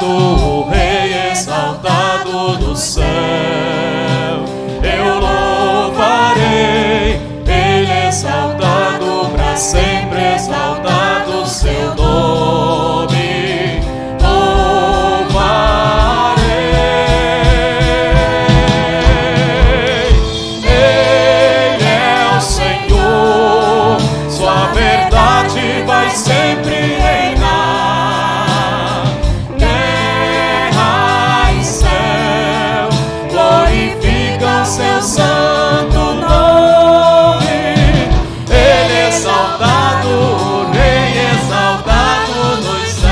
o Rei exaltado do céu. Eu louvarei, Ele exaltado para sempre, exaltado seu nome. Louvarei, Ele é o Senhor, sua verdade vai sempre reinar. Terra e céu glorificam seu santo nome. Ele é exaltado, o Rei exaltado nos céus.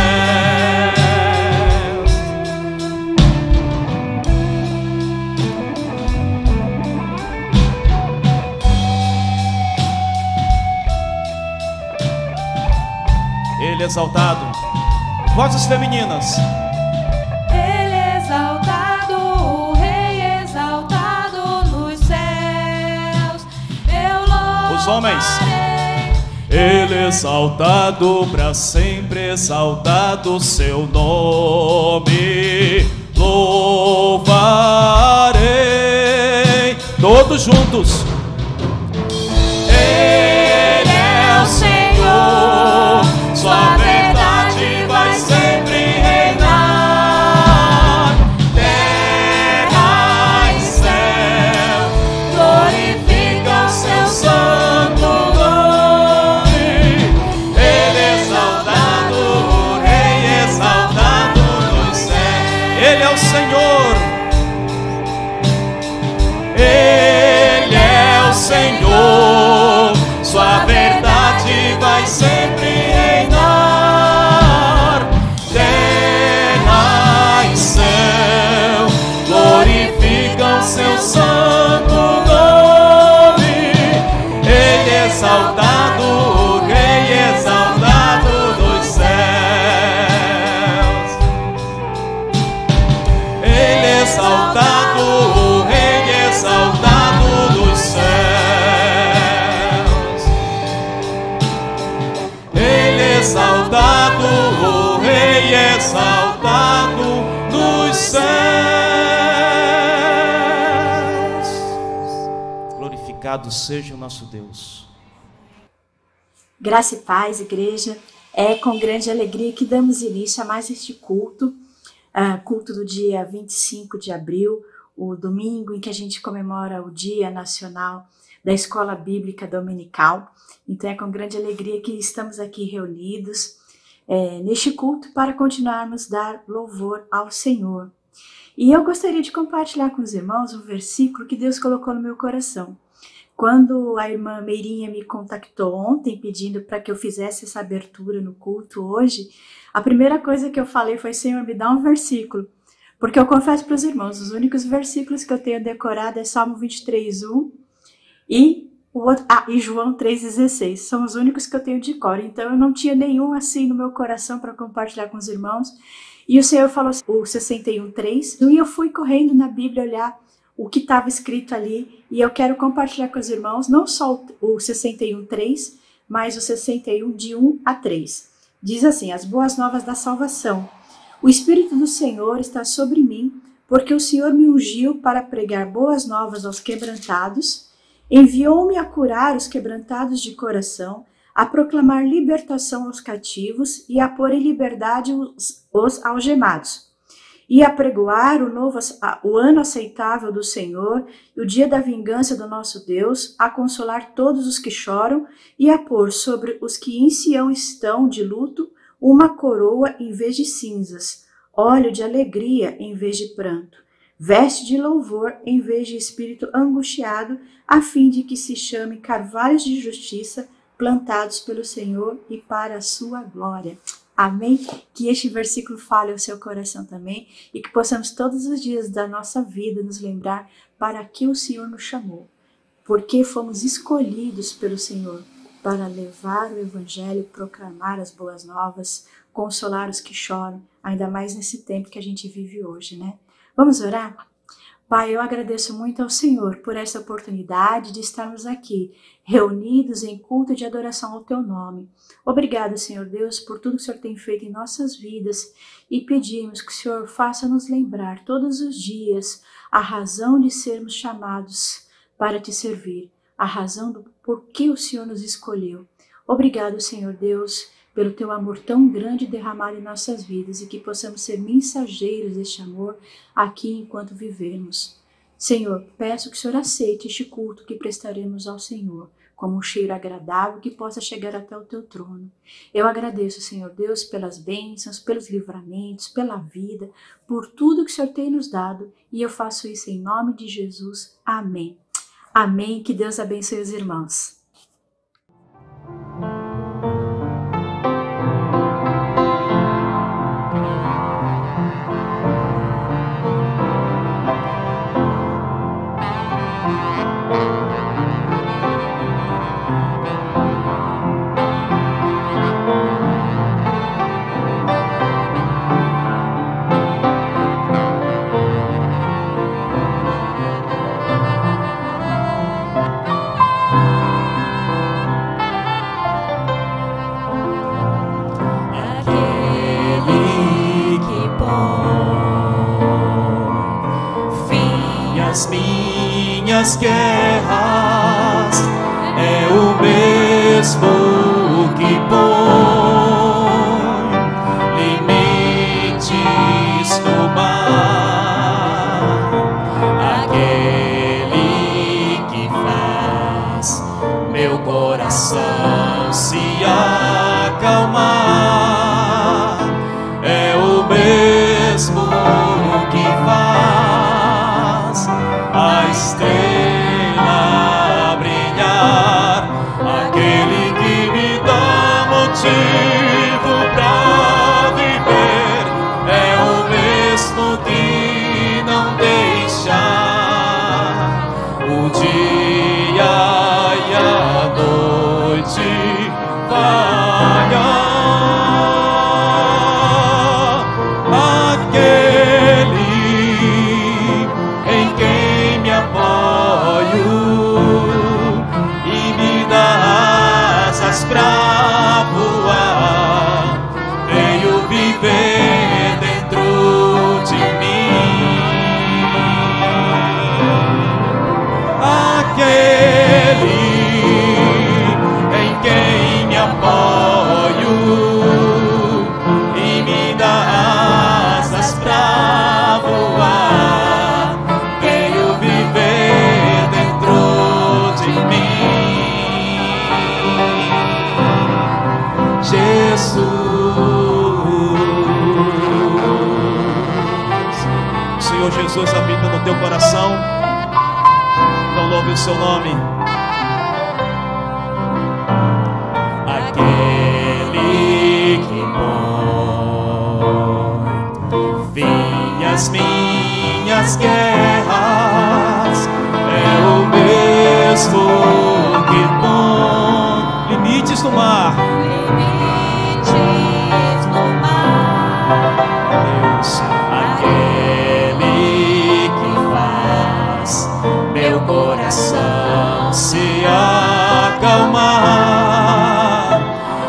Ele é exaltado. Vozes femininas. Ele é exaltado, o Rei exaltado nos céus. Eu louvarei. Os homens. Ele é exaltado para sempre, exaltado seu nome. Louvarei. Todos juntos. Ele é o Senhor, sua verdade vai sempre reinar. Terra e céu glorificam seu santo nome. Ele é exaltado, o Rei exaltado nos céus. Ele é o Senhor. Ele é o Senhor, sua verdade vai sempre reinar. Terra e céu glorificam seu santo nome. Ele é exaltado, o Rei exaltado dos céus. Ele é exaltado, o Rei exaltado dos céus. Ele é exaltado, o Rei exaltado nos céus. Glorificado seja o nosso Deus. Graça e paz, igreja. É com grande alegria que damos início a mais este culto, culto do dia 25 de abril, o domingo em que a gente comemora o Dia Nacional da Escola Bíblica Dominical. Então é com grande alegria que estamos aqui reunidos neste culto para continuarmos a dar louvor ao Senhor. E eu gostaria de compartilhar com os irmãos um versículo que Deus colocou no meu coração. Quando a irmã Meirinha me contactou ontem pedindo para que eu fizesse essa abertura no culto hoje, a primeira coisa que eu falei foi: Senhor, me dá um versículo. Porque eu confesso para os irmãos, os únicos versículos que eu tenho decorado é Salmo 23:1 e João 3,16. São os únicos que eu tenho de cor. Então eu não tinha nenhum assim no meu coração para compartilhar com os irmãos. E o Senhor falou o 61:3. E eu fui correndo na Bíblia olhar o que estava escrito ali. E eu quero compartilhar com os irmãos não só o 61:3, mas o 61 de 1 a 3. Diz assim: as boas novas da salvação. O Espírito do Senhor está sobre mim, porque o Senhor me ungiu para pregar boas novas aos quebrantados. Enviou-me a curar os quebrantados de coração, a proclamar libertação aos cativos e a pôr em liberdade os algemados, e a pregoar o ano aceitável do Senhor, o dia da vingança do nosso Deus, a consolar todos os que choram e a pôr sobre os que em Sião estão de luto uma coroa em vez de cinzas, óleo de alegria em vez de pranto, veste de louvor em vez de espírito angustiado, a fim de que se chame carvalhos de justiça plantados pelo Senhor e para a sua glória. Amém? Que este versículo fale ao seu coração também e que possamos todos os dias da nossa vida nos lembrar para que o Senhor nos chamou, porque fomos escolhidos pelo Senhor para levar o Evangelho, proclamar as boas novas, consolar os que choram, ainda mais nesse tempo que a gente vive hoje, né? Vamos orar? Pai, eu agradeço muito ao Senhor por essa oportunidade de estarmos aqui, reunidos em culto de adoração ao Teu nome. Obrigado, Senhor Deus, por tudo que o Senhor tem feito em nossas vidas e pedimos que o Senhor faça nos lembrar todos os dias a razão de sermos chamados para Te servir, a razão do porquê o Senhor nos escolheu. Obrigado, Senhor Deus, pelo Teu amor tão grande derramado em nossas vidas e que possamos ser mensageiros deste amor aqui enquanto vivermos. Senhor, peço que o Senhor aceite este culto que prestaremos ao Senhor, como um cheiro agradável que possa chegar até o Teu trono. Eu agradeço, Senhor Deus, pelas bênçãos, pelos livramentos, pela vida, por tudo que o Senhor tem nos dado, e eu faço isso em nome de Jesus. Amém. Amém. Que Deus abençoe os irmãos. As minhas guerras é o mesmo que põe limites no mar, aquele que faz meu coração se acalmar, é o mesmo que faz a estrela brilhar, aquele que me dá motivo pra viver, é o mesmo que não deixa o dia e a noite falhar. Pra voar, veio viver dentro de mim, aquele em quem me apoio e me dá asas pra voar, veio viver dentro de mim. Jesus, o Senhor Jesus habita no teu coração, então louve o seu nome. Aquele que põe fim às minhas guerras é o mesmo que põe limites no mar. Aquele que faz meu coração se acalmar,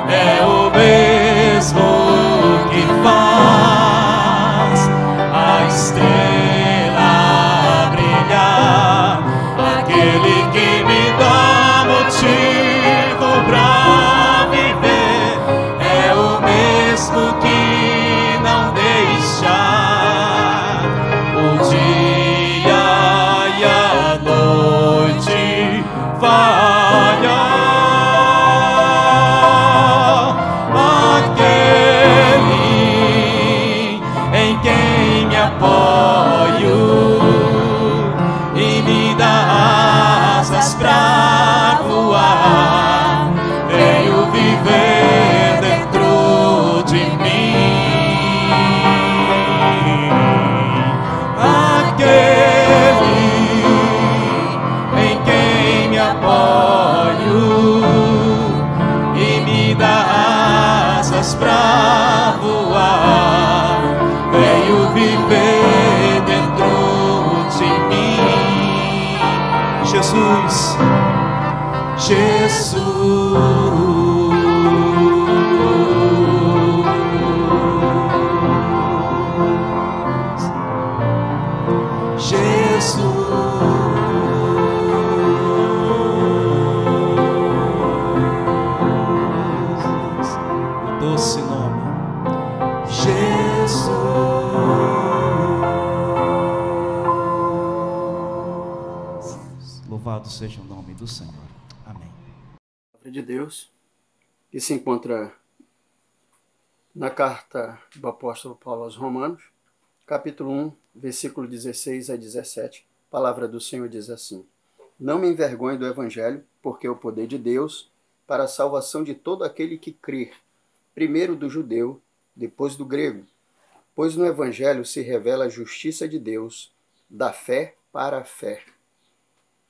é o mesmo que faz a estrela brilhar, aquele que me dá motivo pra viver, é o mesmo que não deixa o dia e a noite falhar, aquele em quem me apoio vez. Jesus. Doce nome, Jesus. Louvado seja o nome do Senhor. Amém. A palavra de Deus, que se encontra na carta do apóstolo Paulo aos Romanos, capítulo 1, versículo 16 a 17. A palavra do Senhor diz assim: Não me envergonhe do evangelho, porque é o poder de Deus para a salvação de todo aquele que crer, primeiro do judeu, depois do grego. Pois no Evangelho se revela a justiça de Deus, da fé para a fé.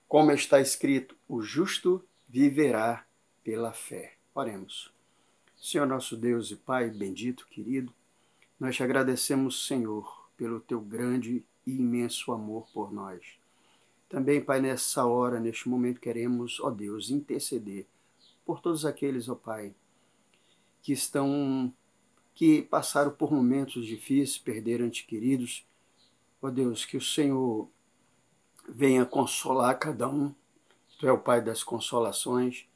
Como está escrito, o justo viverá pela fé. Oremos. Senhor nosso Deus e Pai, bendito, querido, nós te agradecemos, Senhor, pelo teu grande e imenso amor por nós. Também, Pai, nessa hora, neste momento, queremos, ó Deus, interceder por todos aqueles, ó Pai, que passaram por momentos difíceis, perderam entes queridos. Ó Deus, que o Senhor venha consolar cada um. Tu é o Pai das consolações.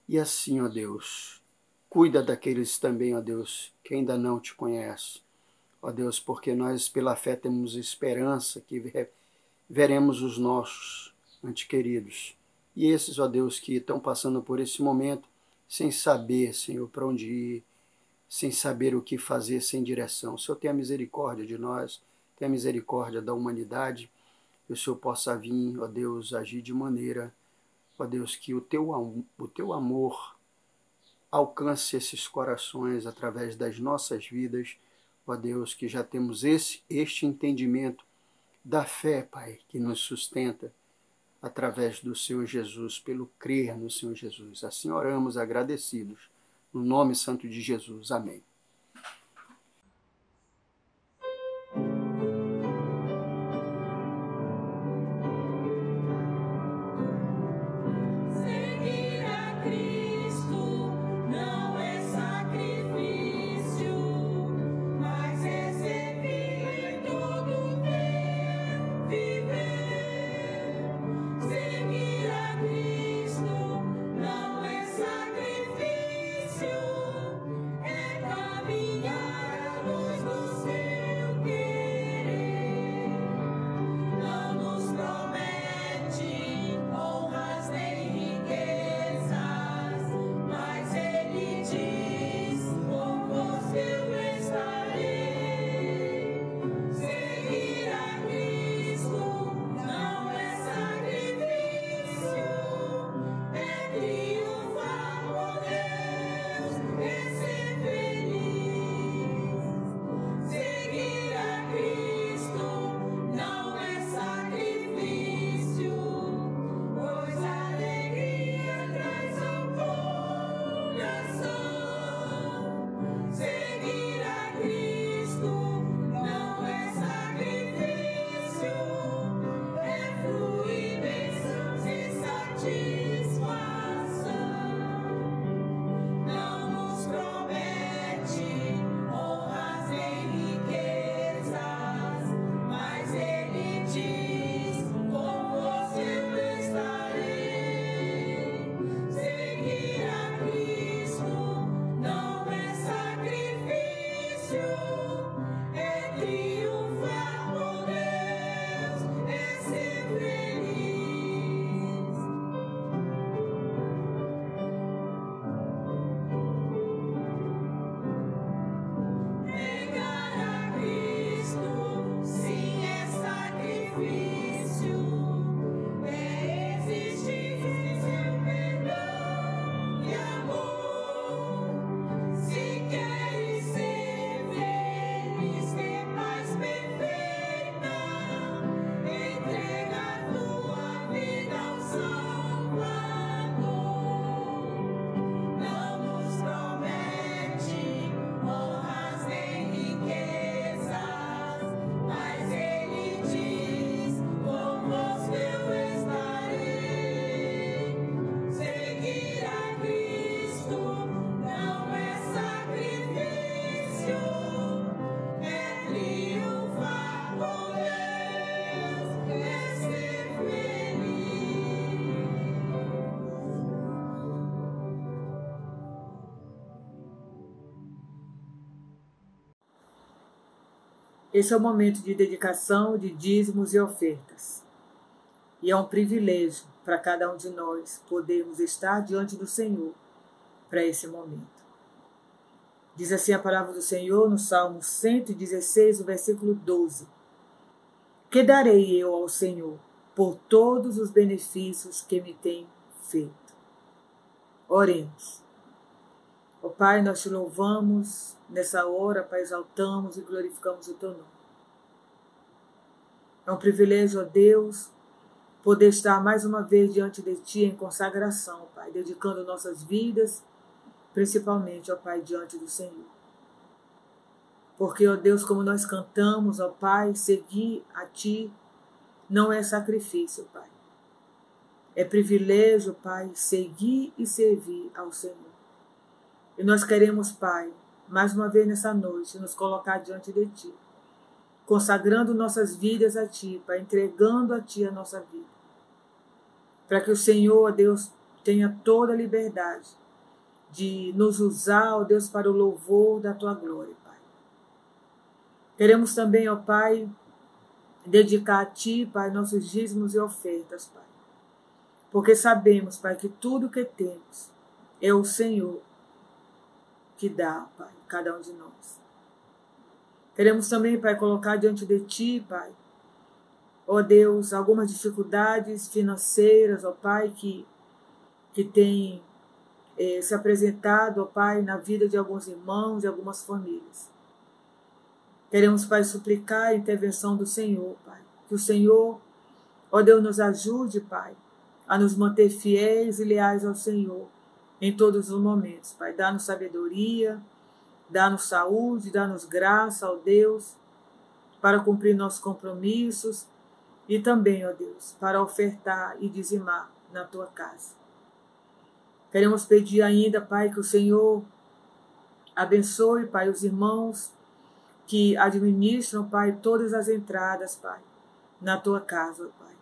E assim, ó Deus, cuida daqueles também, ó Deus, que ainda não te conhecem. Ó Deus, porque nós pela fé temos esperança que veremos os nossos entes queridos. E esses, ó Deus, que estão passando por esse momento, sem saber, Senhor, para onde ir, sem saber o que fazer, sem direção. O Senhor tenha misericórdia de nós, tenha misericórdia da humanidade, que o Senhor possa vir, ó Deus, agir de maneira, ó Deus, que o teu amor alcance esses corações através das nossas vidas, ó Deus, que já temos este entendimento da fé, Pai, que nos sustenta, através do Senhor Jesus, pelo crer no Senhor Jesus. Assim oramos agradecidos, no nome santo de Jesus. Amém. Seguir a Cristo não é sacrifício, mas é servir todo bem viver. Seguir a Cristo não é sacrifício, é esse é o momento de dedicação de dízimos e ofertas. E é um privilégio para cada um de nós podermos estar diante do Senhor para esse momento. Diz assim a palavra do Senhor no Salmo 116, o versículo 12. Que darei eu ao Senhor por todos os benefícios que me tem feito? Oremos. Ó Pai, nós te louvamos nessa hora, Pai, exaltamos e glorificamos o teu nome. É um privilégio, ó Deus, poder estar mais uma vez diante de ti em consagração, Pai, dedicando nossas vidas, principalmente, ó Pai, diante do Senhor. Porque, ó Deus, como nós cantamos, ó Pai, seguir a ti não é sacrifício, Pai. É privilégio, Pai, seguir e servir ao Senhor. E nós queremos, Pai, mais uma vez nessa noite, nos colocar diante de ti, consagrando nossas vidas a ti, Pai, entregando a ti a nossa vida. Para que o Senhor, ó Deus, tenha toda a liberdade de nos usar, ó Deus, para o louvor da tua glória, Pai. Queremos também, ó Pai, dedicar a ti, Pai, nossos dízimos e ofertas, Pai. Porque sabemos, Pai, que tudo que temos é o Senhor que dá, Pai, cada um de nós. Queremos também, Pai, colocar diante de ti, Pai, ó Deus, algumas dificuldades financeiras, ó Pai, que tem se apresentado, ó Pai, na vida de alguns irmãos e algumas famílias. Queremos, Pai, suplicar a intervenção do Senhor, Pai. Que o Senhor, ó Deus, nos ajude, Pai, a nos manter fiéis e leais ao Senhor em todos os momentos, Pai. Dá-nos sabedoria, dá-nos saúde, dá-nos graça, ó Deus, para cumprir nossos compromissos e também, ó Deus, para ofertar e dizimar na tua casa. Queremos pedir ainda, Pai, que o Senhor abençoe, Pai, os irmãos que administram, Pai, todas as entradas, Pai, na tua casa, Pai.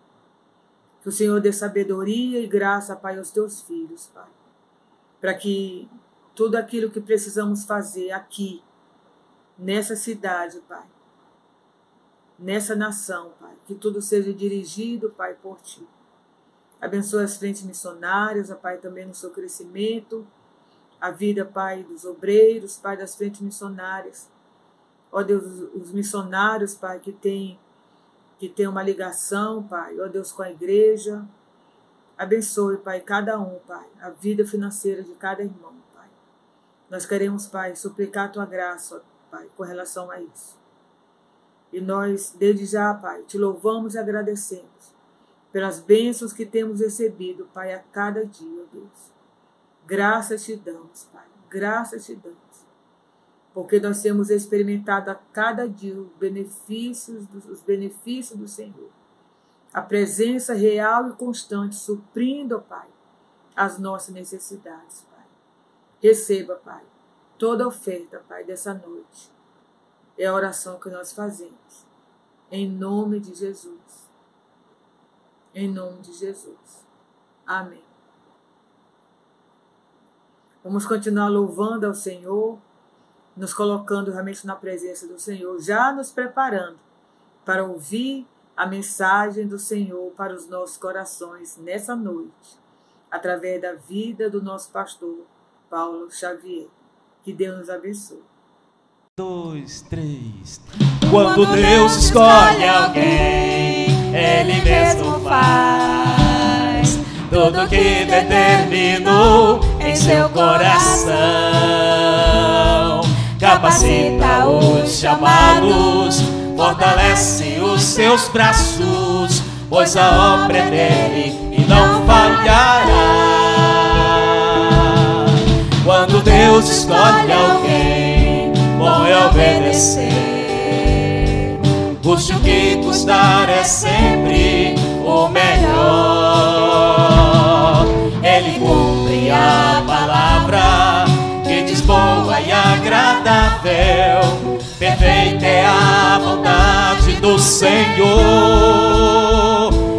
Que o Senhor dê sabedoria e graça, Pai, aos teus filhos, Pai, para que tudo aquilo que precisamos fazer aqui, nessa cidade, Pai, nessa nação, Pai, que tudo seja dirigido, Pai, por ti. Abençoe as frentes missionárias, ó Pai, também no seu crescimento, a vida, Pai, dos obreiros, Pai, das frentes missionárias. Ó Deus, os missionários, Pai, que tem uma ligação, Pai, ó Deus, com a igreja. Abençoe, Pai, cada um, Pai, a vida financeira de cada irmão, Pai. Nós queremos, Pai, suplicar a tua graça, Pai, com relação a isso. E nós, desde já, Pai, te louvamos e agradecemos pelas bênçãos que temos recebido, Pai, a cada dia, ó Deus. Graças te damos, Pai, graças te damos. Porque nós temos experimentado a cada dia os benefícios do Senhor. A presença real e constante, suprindo, ó Pai, as nossas necessidades, Pai. Receba, Pai, toda a oferta, Pai, dessa noite. É a oração que nós fazemos. Em nome de Jesus. Em nome de Jesus. Amém. Vamos continuar louvando ao Senhor, nos colocando realmente na presença do Senhor, já nos preparando para ouvir a mensagem do Senhor para os nossos corações nessa noite, através da vida do nosso pastor Paulo Xavier. Que Deus nos abençoe. 2, 3. Quando Deus escolhe alguém, Ele mesmo faz tudo que determinou em seu coração. Capacita os chamados, fortalece os seus braços, pois a obra é dele e não falhará. Quando Deus escolhe alguém, bom é obedecer. Custe o que custar, é sempre o melhor. Ele cumpre a palavra que diz boa e agradável. Perfeita é a vontade do Senhor.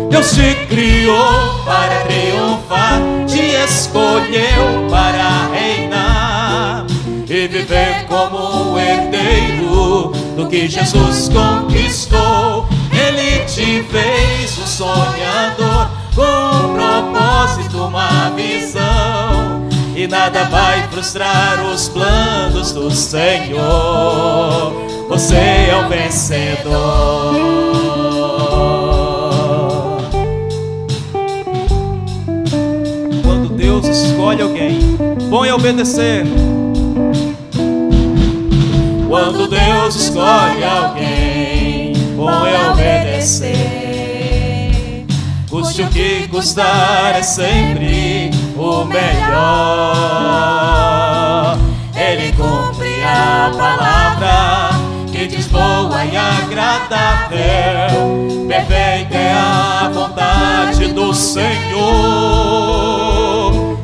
Deus te criou para triunfar, te escolheu para reinar e viver como um herdeiro do que Jesus conquistou. Ele te fez um sonhador, com um propósito, uma visão, e nada vai frustrar os planos do Senhor. Você é o vencedor. Quando Deus escolhe alguém, bom é obedecer. Quando Deus escolhe alguém, bom é obedecer. Custe o que custar, é sempre o melhor. Ele cumpre a palavra que diz boa e agradável. Perfeita é a vontade do Senhor.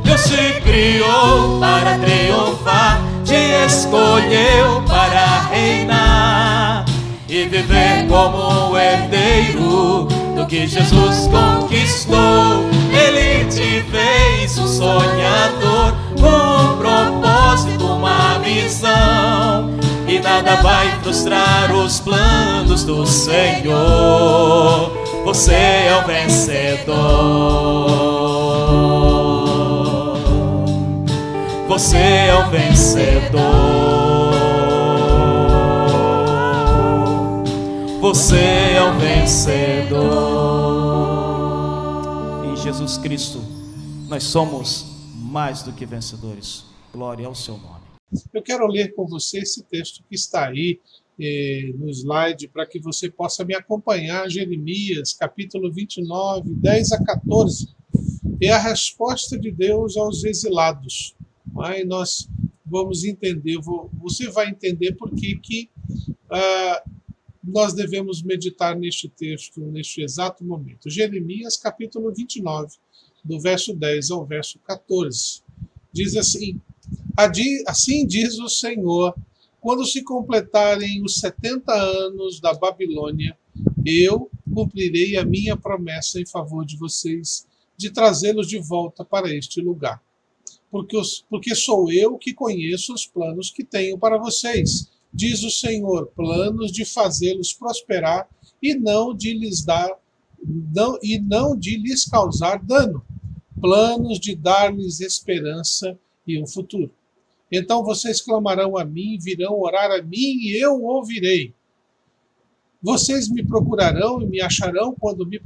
Deus te criou para triunfar, te escolheu para reinar e viver como um herdeiro do que Jesus conquistou. Ele te fez um sonhador, com um propósito, uma visão, e nada vai frustrar os planos do Senhor. Você é o vencedor. Você é o vencedor. Você é o vencedor. Em Jesus Cristo, nós somos mais do que vencedores. Glória ao seu nome. Eu quero ler com você esse texto que está aí no slide, para que você possa me acompanhar. Jeremias, capítulo 29, 10 a 14. É a resposta de Deus aos exilados. Aí nós vamos entender, você vai entender por que nós devemos meditar neste texto, neste exato momento. Jeremias, capítulo 29, do verso 10 ao verso 14. Diz assim: assim diz o Senhor, quando se completarem os 70 anos da Babilônia, eu cumprirei a minha promessa em favor de vocês, de trazê-los de volta para este lugar. Porque sou eu que conheço os planos que tenho para vocês, diz o Senhor, planos de fazê-los prosperar e não de lhes causar dano, planos de dar-lhes esperança e um futuro. Então vocês clamarão a mim, virão orar a mim e eu ouvirei. Vocês me procurarão e me acharão quando me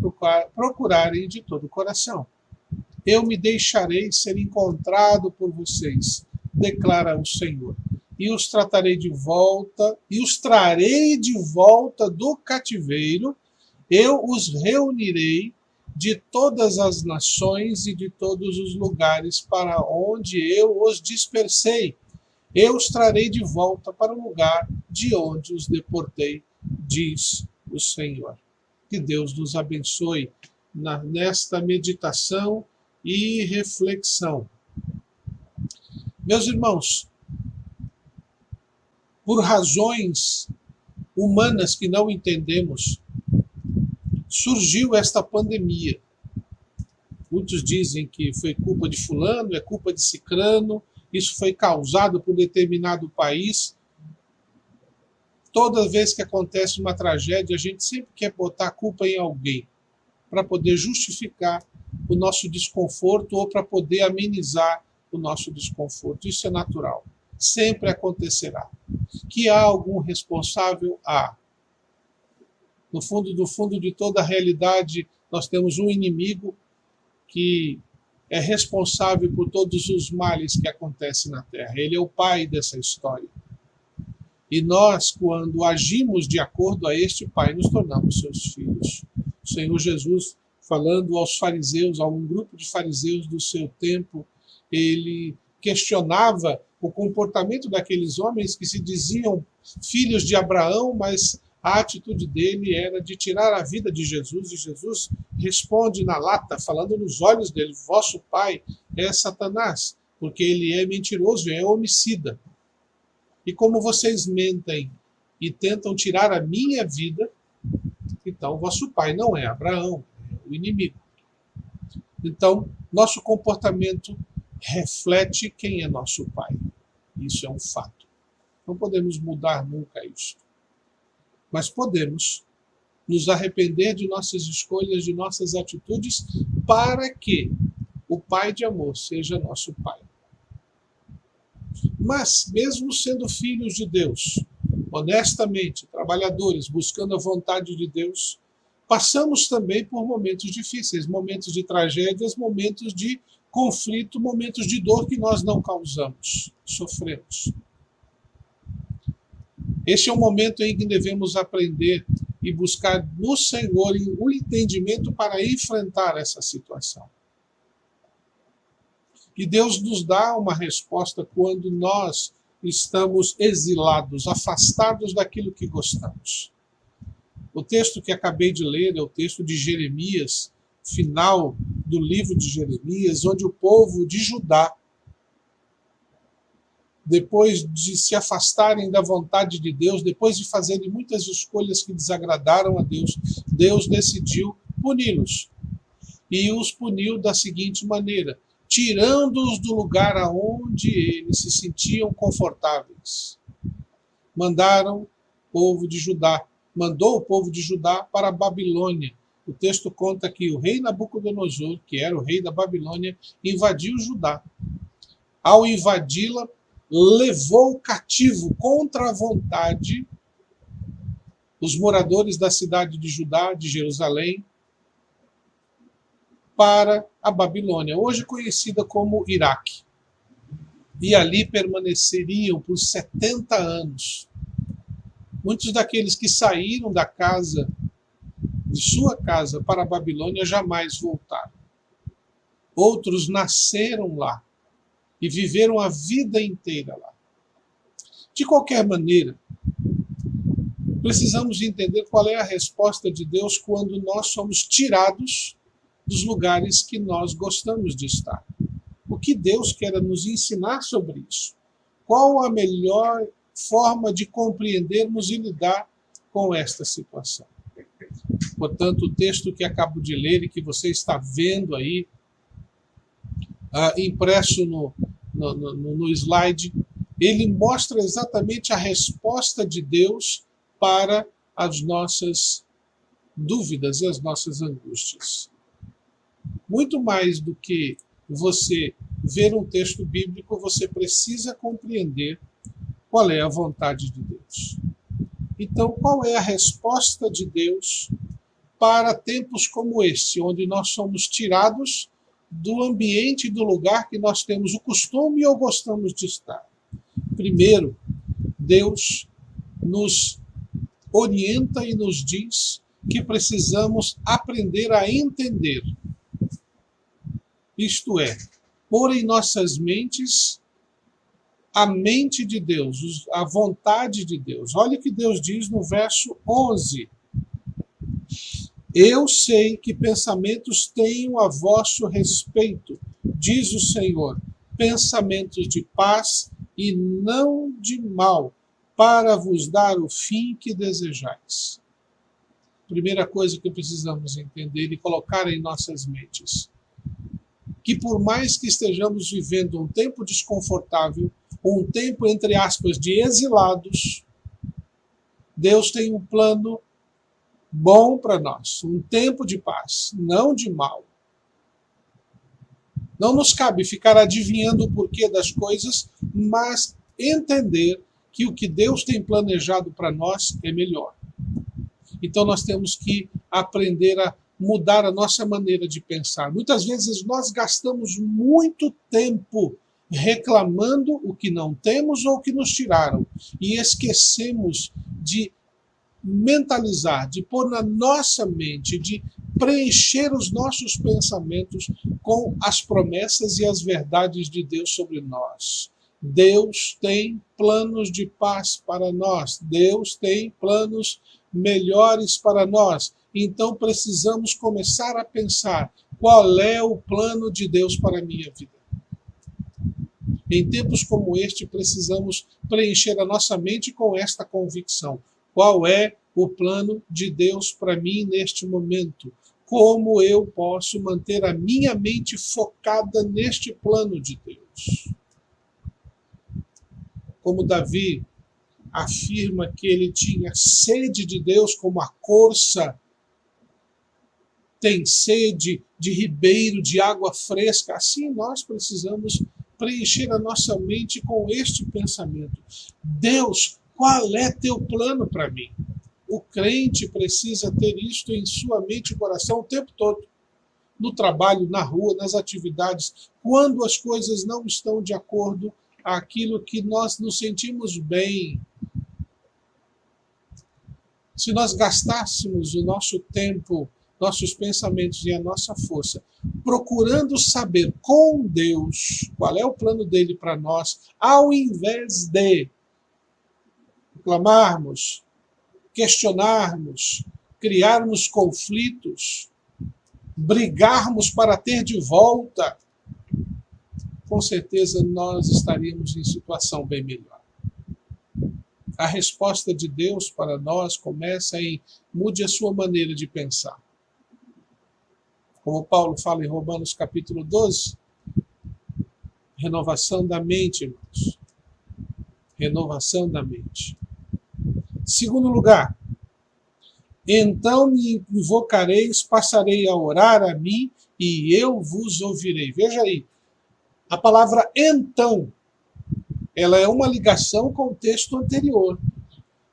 procurarem de todo o coração. Eu me deixarei ser encontrado por vocês, declara o Senhor, e os trarei de volta do cativeiro. Eu os reunirei de todas as nações e de todos os lugares para onde eu os dispersei. Eu os trarei de volta para o lugar de onde os deportei, diz o Senhor. Que Deus nos abençoe nesta meditação e reflexão. Meus irmãos, por razões humanas que não entendemos, surgiu esta pandemia. Muitos dizem que foi culpa de fulano, é culpa de cicrano, isso foi causado por determinado país. Toda vez que acontece uma tragédia, a gente sempre quer botar a culpa em alguém, para poder justificar o nosso desconforto ou para poder amenizar o nosso desconforto. Isso é natural. Sempre acontecerá. Que há algum responsável? Há. No fundo de toda a realidade, nós temos um inimigo que é responsável por todos os males que acontecem na Terra. Ele é o pai dessa história. E nós, quando agimos de acordo a este pai, nos tornamos seus filhos. O Senhor Jesus, falando aos fariseus, a um grupo de fariseus do seu tempo, ele questionava o comportamento daqueles homens que se diziam filhos de Abraão, mas a atitude dele era de tirar a vida de Jesus, e Jesus responde na lata, falando nos olhos dele: vosso pai é Satanás, porque ele é mentiroso, é homicida. E como vocês mentem e tentam tirar a minha vida, então vosso pai não é Abraão, é o inimigo. Então, nosso comportamento reflete quem é nosso pai. Isso é um fato. Não podemos mudar nunca isso. Mas podemos nos arrepender de nossas escolhas, de nossas atitudes, para que o Pai de amor seja nosso Pai. Mas, mesmo sendo filhos de Deus, honestamente, trabalhadores, buscando a vontade de Deus, passamos também por momentos difíceis, momentos de tragédias, momentos de conflito, momentos de dor que nós não causamos, sofremos. Este é o momento em que devemos aprender e buscar no Senhor o entendimento para enfrentar essa situação. E Deus nos dá uma resposta quando nós estamos exilados, afastados daquilo que gostamos. O texto que acabei de ler é o texto de Jeremias, final do livro de Jeremias, onde o povo de Judá, depois de se afastarem da vontade de Deus, depois de fazerem muitas escolhas que desagradaram a Deus, Deus decidiu puni-los. E os puniu da seguinte maneira: tirando-os do lugar aonde eles se sentiam confortáveis. Mandou o povo de Judá para a Babilônia. O texto conta que o rei Nabucodonosor, que era o rei da Babilônia, invadiu Judá. Ao invadi-la, levou cativo contra a vontade os moradores da cidade de Judá, de Jerusalém, para a Babilônia, hoje conhecida como Iraque. E ali permaneceriam por 70 anos. Muitos daqueles que saíram de sua casa para a Babilônia jamais voltaram. Outros nasceram lá e viveram a vida inteira lá. De qualquer maneira, precisamos entender qual é a resposta de Deus quando nós somos tirados dos lugares que nós gostamos de estar. O que Deus quer nos ensinar sobre isso? Qual a melhor forma de compreendermos e lidar com esta situação? Portanto, o texto que acabo de ler e que você está vendo aí, impresso no slide, ele mostra exatamente a resposta de Deus para as nossas dúvidas e as nossas angústias. Muito mais do que você ver um texto bíblico, você precisa compreender qual é a vontade de Deus. Então, qual é a resposta de Deus para tempos como este, onde nós somos tirados do ambiente e do lugar que nós temos o costume ou gostamos de estar? Primeiro, Deus nos orienta e nos diz que precisamos aprender a entender. Isto é, pôr em nossas mentes a mente de Deus, a vontade de Deus. Olha o que Deus diz no verso 11. Eu sei que pensamentos tenho a vosso respeito, diz o Senhor, pensamentos de paz e não de mal, para vos dar o fim que desejais. Primeira coisa que precisamos entender e colocar em nossas mentes: que por mais que estejamos vivendo um tempo desconfortável, um tempo, entre aspas, de exilados, Deus tem um plano bom para nós, um tempo de paz, não de mal. Não nos cabe ficar adivinhando o porquê das coisas, mas entender que o que Deus tem planejado para nós é melhor. Então nós temos que aprender a mudar a nossa maneira de pensar. Muitas vezes nós gastamos muito tempo reclamando o que não temos ou o que nos tiraram e esquecemos de mentalizar, de pôr na nossa mente, de preencher os nossos pensamentos com as promessas e as verdades de Deus sobre nós. Deus tem planos de paz para nós. Deus tem planos melhores para nós. Então precisamos começar a pensar qual é o plano de Deus para a minha vida. Em tempos como este, precisamos preencher a nossa mente com esta convicção. Qual é o plano de Deus para mim neste momento? Como eu posso manter a minha mente focada neste plano de Deus? Como Davi afirma que ele tinha sede de Deus como a corça tem sede de ribeiro, de água fresca. Assim nós precisamos preencher a nossa mente com este pensamento. Deus, qual é teu plano para mim? O crente precisa ter isto em sua mente e coração o tempo todo. No trabalho, na rua, nas atividades, quando as coisas não estão de acordo àquilo que nós nos sentimos bem. Se nós gastássemos o nosso tempo, nossos pensamentos e a nossa força procurando saber com Deus qual é o plano dele para nós, ao invés de reclamarmos, questionarmos, criarmos conflitos, brigarmos para ter de volta, com certeza nós estaríamos em situação bem melhor. A resposta de Deus para nós começa em mude a sua maneira de pensar. Como Paulo fala em Romanos capítulo 12, renovação da mente, irmãos. Renovação da mente. Segundo lugar, então me invocareis, passarei a orar a mim e eu vos ouvirei. Veja aí, a palavra então, ela é uma ligação com o texto anterior.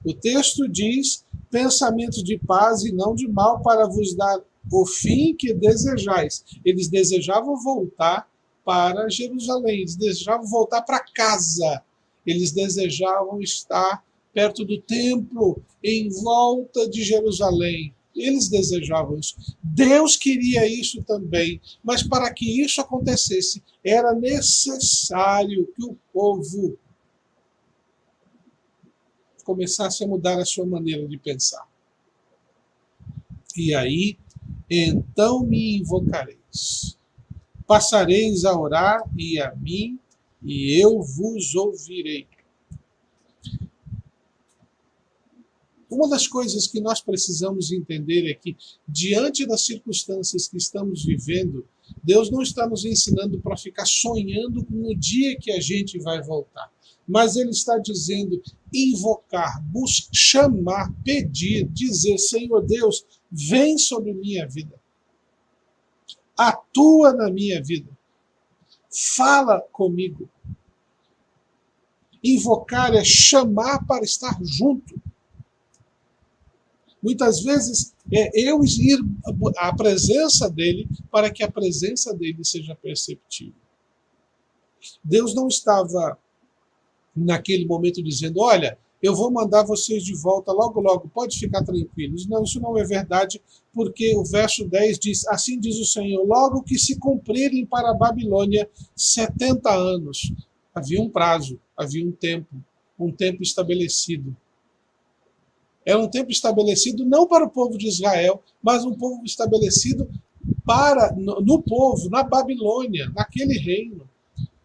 O texto diz, pensamento de paz e não de mal para vos dar o fim que desejais. Eles desejavam voltar para Jerusalém, eles desejavam voltar para casa, eles desejavam estar perto do templo, em volta de Jerusalém. Eles desejavam isso. Deus queria isso também, mas para que isso acontecesse, era necessário que o povo começasse a mudar a sua maneira de pensar. E aí, então me invocareis, passareis a orar e a mim, e eu vos ouvirei. Uma das coisas que nós precisamos entender é que, diante das circunstâncias que estamos vivendo, Deus não está nos ensinando para ficar sonhando no dia que a gente vai voltar. Mas Ele está dizendo, invocar, buscar, chamar, pedir, dizer, Senhor Deus, vem sobre minha vida. Atua na minha vida. Fala comigo. Invocar é chamar para estar junto. Muitas vezes é eu ir à presença dele para que a presença dele seja perceptível. Deus não estava naquele momento dizendo, olha, eu vou mandar vocês de volta logo, logo, pode ficar tranquilos. Não, isso não é verdade, porque o verso 10 diz, assim diz o Senhor, logo que se cumprirem para a Babilônia 70 anos. Havia um prazo, havia um tempo estabelecido. Era um tempo estabelecido não para o povo de Israel, mas um povo estabelecido no povo, na Babilônia, naquele reino.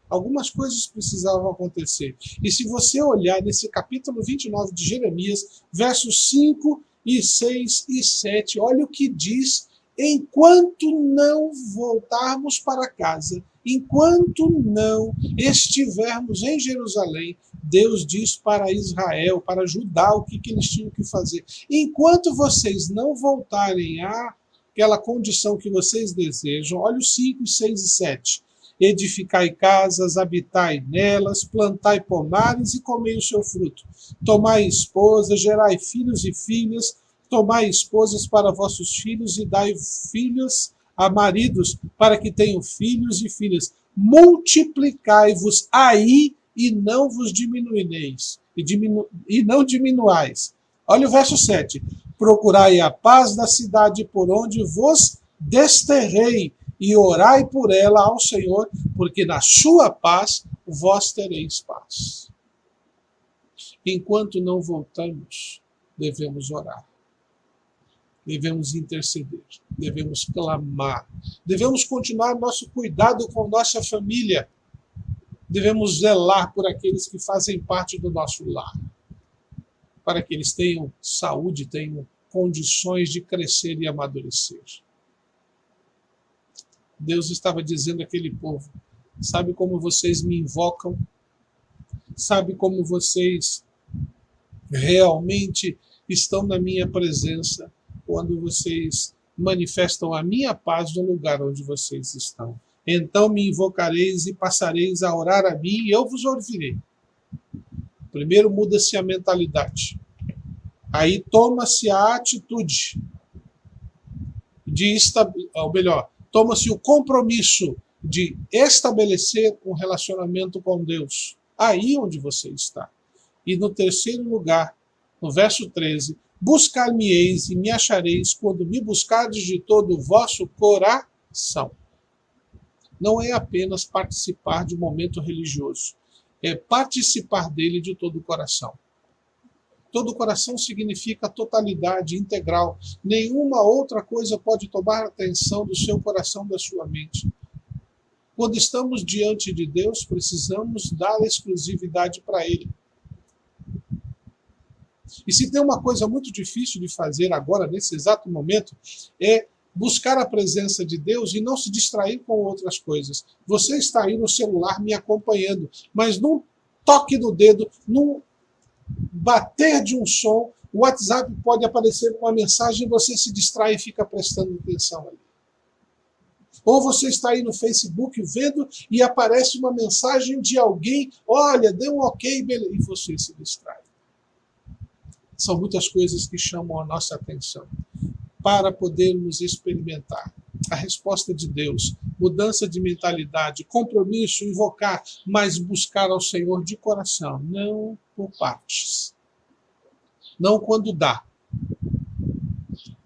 Algumas coisas precisavam acontecer. E se você olhar nesse capítulo 29 de Jeremias, versos 5 e 6 e 7, olha o que diz, enquanto não voltarmos para casa, enquanto não estivermos em Jerusalém, Deus diz para Israel, para Judá, o que eles tinham que fazer. Enquanto vocês não voltarem àquela condição que vocês desejam, olha os 5, 6 e 7. Edificai casas, habitai nelas, plantai pomares e comei o seu fruto. Tomai esposas, gerai filhos e filhas, tomai esposas para vossos filhos e dai filhos a maridos, para que tenham filhos e filhas. Multiplicai-vos aí e não vos diminuireis, e não diminuais. Olha o verso 7. Procurai a paz da cidade por onde vos desterrei, e orai por ela ao Senhor, porque na sua paz vós tereis paz. Enquanto não voltamos, devemos orar. Devemos interceder, devemos clamar, devemos continuar nosso cuidado com nossa família, devemos zelar por aqueles que fazem parte do nosso lar, para que eles tenham saúde, tenham condições de crescer e amadurecer. Deus estava dizendo àquele povo, sabe como vocês me invocam? Sabe como vocês realmente estão na minha presença quando vocês manifestam a minha paz no lugar onde vocês estão. Então me invocareis e passareis a orar a mim e eu vos ouvirei. Primeiro muda-se a mentalidade. Aí toma-se a atitude toma-se o compromisso de estabelecer um relacionamento com Deus. Aí onde você está. E no terceiro lugar, no verso 13, buscar-me-eis e me achareis quando me buscardes de todo o vosso coração. Não é apenas participar de um momento religioso, é participar dele de todo o coração. Todo o coração significa totalidade, integral. Nenhuma outra coisa pode tomar a atenção do seu coração, da sua mente. Quando estamos diante de Deus, precisamos dar exclusividade para Ele. E se tem uma coisa muito difícil de fazer agora, nesse exato momento, é buscar a presença de Deus e não se distrair com outras coisas. Você está aí no celular me acompanhando, mas num toque do dedo, num bater de um som, o WhatsApp pode aparecer com uma mensagem e você se distrai e fica prestando atenção ali. Ou você está aí no Facebook vendo e aparece uma mensagem de alguém, olha, deu um ok, beleza, e você se distrai. São muitas coisas que chamam a nossa atenção para podermos experimentar a resposta de Deus, mudança de mentalidade, compromisso, invocar, mas buscar ao Senhor de coração, não por partes, não quando dá.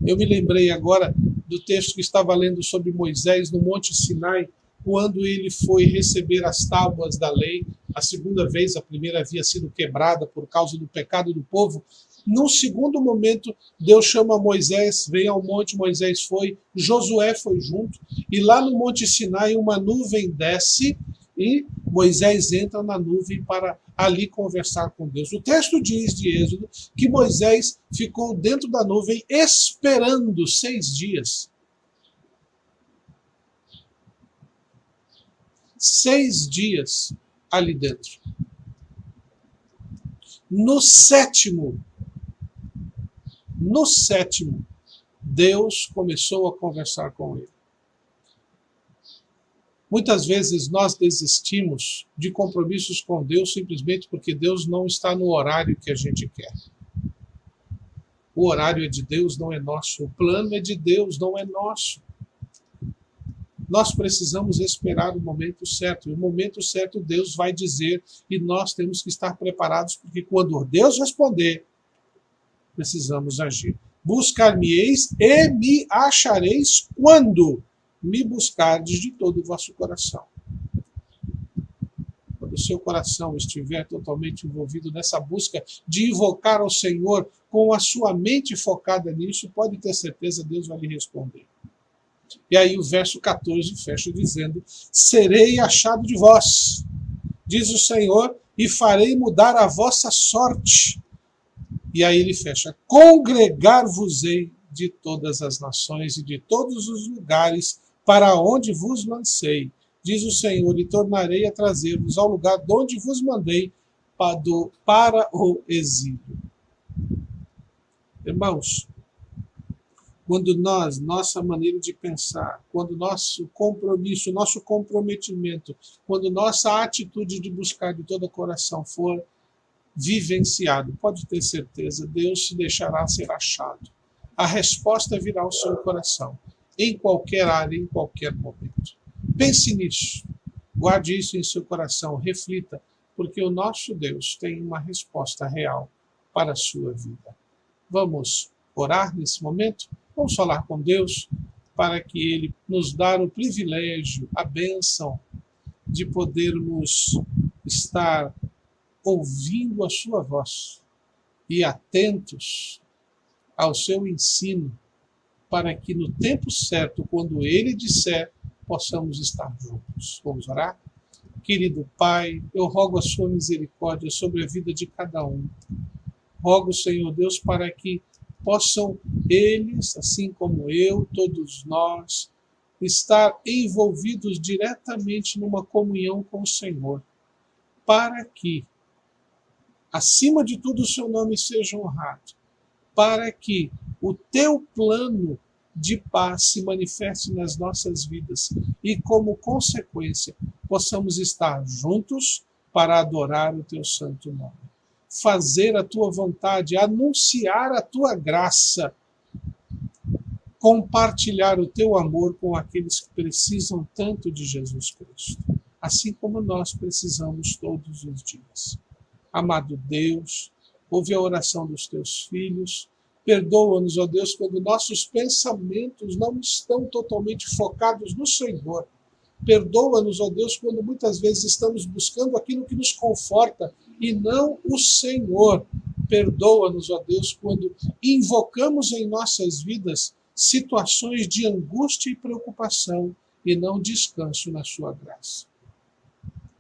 Eu me lembrei agora do texto que estava lendo sobre Moisés no Monte Sinai, quando ele foi receber as tábuas da lei, a segunda vez, a primeira havia sido quebrada por causa do pecado do povo. Num segundo momento, Deus chama Moisés, vem ao monte, Moisés foi, Josué foi junto, e lá no Monte Sinai uma nuvem desce e Moisés entra na nuvem para ali conversar com Deus. O texto diz de Êxodo que Moisés ficou dentro da nuvem esperando 6 dias. 6 dias ali dentro. No sétimo, Deus começou a conversar com ele. Muitas vezes nós desistimos de compromissos com Deus simplesmente porque Deus não está no horário que a gente quer. O horário é de Deus, não é nosso. O plano é de Deus, não é nosso. Nós precisamos esperar o momento certo. E o momento certo Deus vai dizer e nós temos que estar preparados porque quando Deus responder, precisamos agir. Buscar-me-eis e me achareis quando me buscardes de todo o vosso coração. Quando o seu coração estiver totalmente envolvido nessa busca de invocar ao Senhor com a sua mente focada nisso, pode ter certeza Deus vai lhe responder. E aí o verso 14 fecha dizendo: serei achado de vós, diz o Senhor, e farei mudar a vossa sorte. E aí ele fecha: congregar-vos-ei de todas as nações e de todos os lugares para onde vos lancei, diz o Senhor, e tornarei a trazer-vos ao lugar de onde vos mandei para o exílio. Irmãos, quando nossa maneira de pensar, quando nosso compromisso, nosso comprometimento, quando nossa atitude de buscar de todo o coração for vivenciado, pode ter certeza, Deus se deixará ser achado. A resposta virá ao seu coração, em qualquer área, em qualquer momento. Pense nisso, guarde isso em seu coração, reflita, porque o nosso Deus tem uma resposta real para a sua vida. Vamos orar nesse momento? Vamos falar com Deus para que Ele nos dê o privilégio, a bênção de podermos estar ouvindo a sua voz e atentos ao seu ensino, para que no tempo certo, quando Ele disser, possamos estar juntos. Vamos orar? Querido Pai, eu rogo a sua misericórdia sobre a vida de cada um. Rogo, Senhor Deus, para que possam eles, assim como eu, todos nós, estar envolvidos diretamente numa comunhão com o Senhor, para que acima de tudo o seu nome seja honrado, para que o teu plano de paz se manifeste nas nossas vidas e, como consequência, possamos estar juntos para adorar o teu santo nome, fazer a tua vontade, anunciar a tua graça, compartilhar o teu amor com aqueles que precisam tanto de Jesus Cristo, assim como nós precisamos todos os dias. Amado Deus, ouve a oração dos teus filhos, perdoa-nos, ó Deus, quando nossos pensamentos não estão totalmente focados no Senhor. Perdoa-nos, ó Deus, quando muitas vezes estamos buscando aquilo que nos conforta e não o Senhor. Perdoa-nos, ó Deus, quando invocamos em nossas vidas situações de angústia e preocupação e não descanso na sua graça.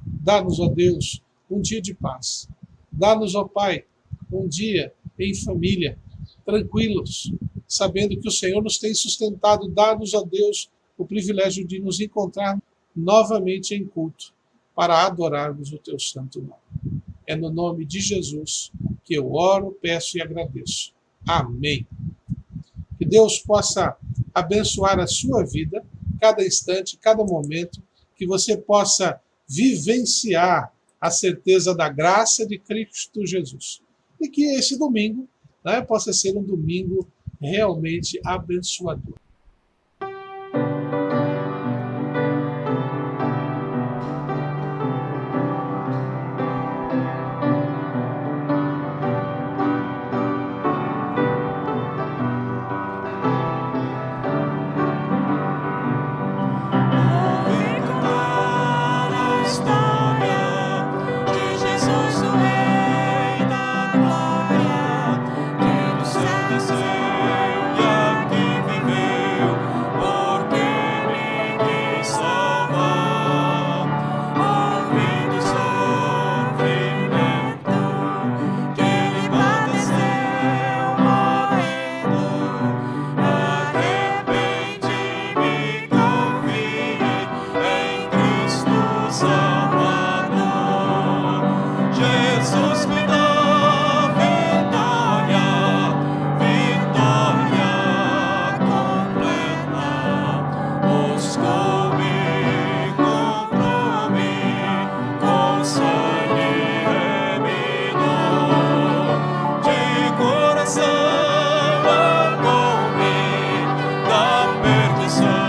Dá-nos, ó Deus, um dia de paz. Dá-nos, ó Pai, um dia em família, tranquilos, sabendo que o Senhor nos tem sustentado. Dá-nos, ó Deus, o privilégio de nos encontrar novamente em culto para adorarmos o teu santo nome. É no nome de Jesus que eu oro, peço e agradeço. Amém. Que Deus possa abençoar a sua vida, cada instante, cada momento, que você possa vivenciar a certeza da graça de Cristo Jesus. E que esse domingo, né, possa ser um domingo realmente abençoador. Coração, amor-me da perdição.